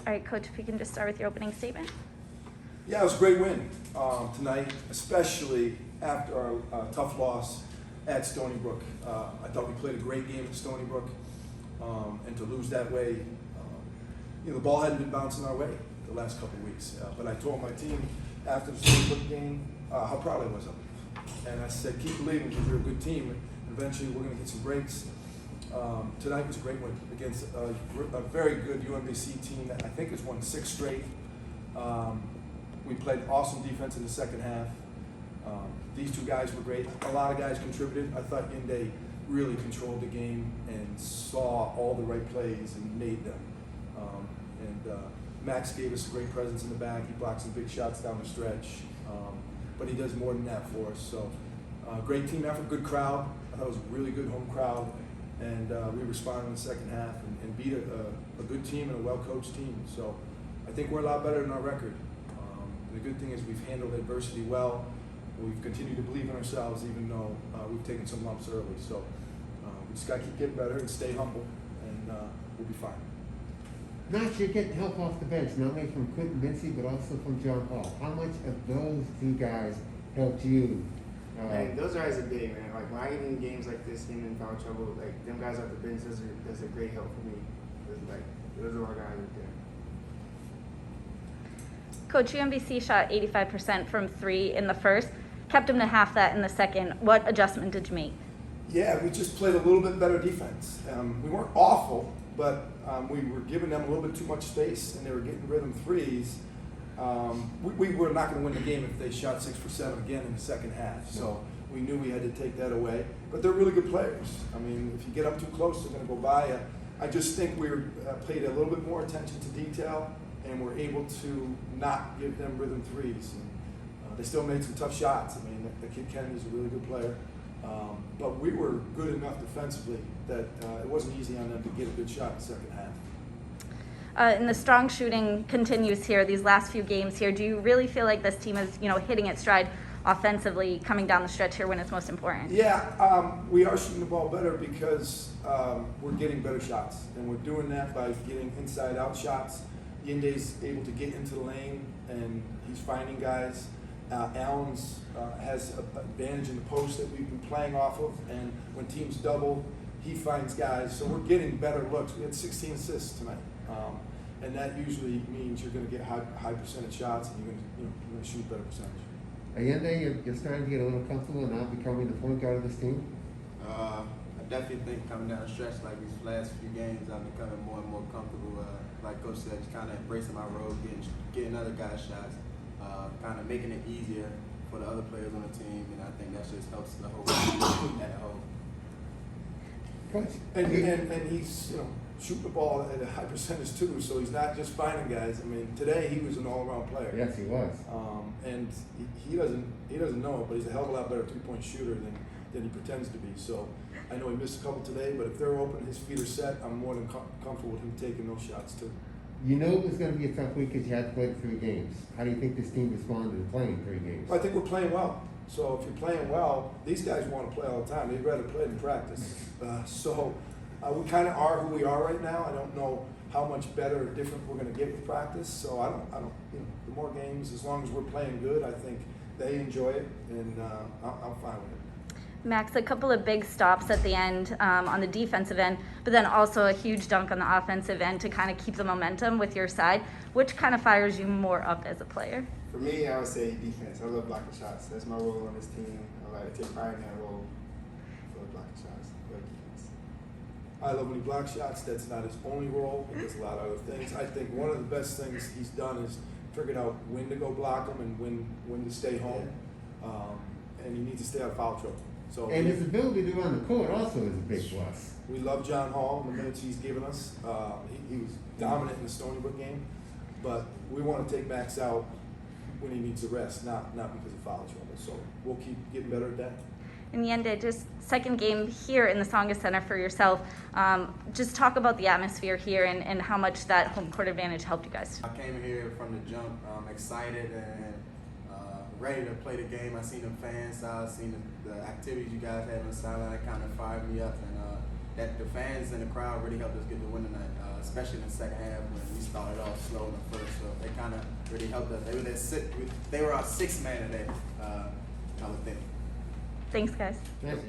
All right, Coach, if you can just start with your opening statement. Yeah, it was a great win tonight, especially after our tough loss at Stony Brook. I thought we played a great game at Stony Brook, and to lose that way, the ball hadn't been bouncing our way the last couple of weeks. But I told my team after the Stony Brook game how proud I was of them. And I said, keep believing because you're a good team, and eventually we're going to get some breaks. Tonight was a great win against a very good UMBC team that I think has won 6 straight. We played awesome defense in the second half. These 2 guys were great. A lot of guys contributed. I thought Inde really controlled the game and saw all the right plays and made them. Max gave us a great presence in the back. He blocked some big shots down the stretch. But he does more than that for us. So great team effort, good crowd. I thought it was a really good home crowd. And we responded in the second half and beat a good team and a well-coached team. So I think we're a lot better than our record. And the good thing is we've handled adversity well. We've continued to believe in ourselves even though we've taken some lumps early. So we just got to keep getting better and stay humble, and we'll be fine. Max, you're getting help off the bench, not only from Quentin Mincy, but also from John Hall. How much of those 2 guys helped you? Man, those guys are big, man. Like, when I get in games like this, getting in foul trouble, like, them guys off the bench, that's a great help for me. Those are our guys right there. Coach, UMBC shot 85% from 3 in the first, kept them to half that in the second. What adjustment did you make? Yeah, we just played a little bit better defense. We weren't awful, but we were giving them a little bit too much space, and they were getting rhythm threes. We were not going to win the game if they shot 6 for 7 again in the second half. So we knew we had to take that away. But they're really good players. I mean, if you get up too close, they're going to go by you. I just think we paid a little bit more attention to detail, and we're able to not give them rhythm threes. And, they still made some tough shots. I mean, the kid Kennedy's a really good player. But we were good enough defensively that it wasn't easy on them to get a good shot in the second half. And the strong shooting continues here, these last few games here. Do you really feel like this team is, hitting its stride offensively coming down the stretch here when it's most important? Yeah, we are shooting the ball better because we're getting better shots. And we're doing that by getting inside-out shots. Yinde's able to get into the lane, and he's finding guys. Allen's has an advantage in the post that we've been playing off of, and when teams double, he finds guys. So we're getting better looks. We had 16 assists tonight, and that usually means you're going to get high percentage shots, and you're going to shoot better percentage. Allende, you're starting to get a little comfortable now becoming the point guard of this team? I definitely think coming down the stretch like these last few games, I'm becoming more and more comfortable. Like Coach said, just kind of embracing my role, getting other guys shots, kind of making it easier for the other players on the team, and I think that just helps the whole team at whole. Coach, And he's shooting the ball at a high percentage too, so he's not just finding guys. I mean, today he was an all-around player. yes, he was. And he doesn't know it, but he's a hell of a lot better 3-point shooter than he pretends to be. So I know he missed a couple today, but if they're open, his feet are set, I'm more than comfortable with him taking those shots too. You know it was going to be a tough week because you had to play 3 games. How do you think this team responded to playing 3 games? I think we're playing well. So if you're playing well, these guys want to play all the time. They'd rather play than practice. We kind of are who we are right now. I don't know how much better or different we're going to get with practice. So I don't. The more games, as long as we're playing good, I think they enjoy it, and I'm fine with it. Max, a couple of big stops at the end on the defensive end, but then also a huge dunk on the offensive end to kind of keep the momentum with your side. Which kind of fires you more up as a player? For me, I would say defense. I love blocking shots. That's my role on this team. I like to take pride in that role. I love blocking shots. I love defense. I love when he blocks shots. That's not his only role. He does a lot of other things. I think one of the best things he's done is figured out when to go block them and when to stay home. And he needs to stay out of foul trouble. So And his ability to run the court also is a big plus. we love John Hall and the minutes he's given us. He was dominant in the Stony Brook game, but we want to take Max out when he needs a rest, not because of foul trouble. So we'll keep getting better at that. In the end, just second game here in the Tsongas Center for yourself. Just talk about the atmosphere here and how much that home court advantage helped you guys. I came here from the jump excited and ready to play the game. I seen the fans, I seen the activities you guys had on the sideline. That kind of fired me up, and that the fans and the crowd really helped us get the win tonight, especially in the second half when we started off off slow in the first, so they kind of really helped us. They were our sixth man today, I would think. Thanks, guys. Thanks.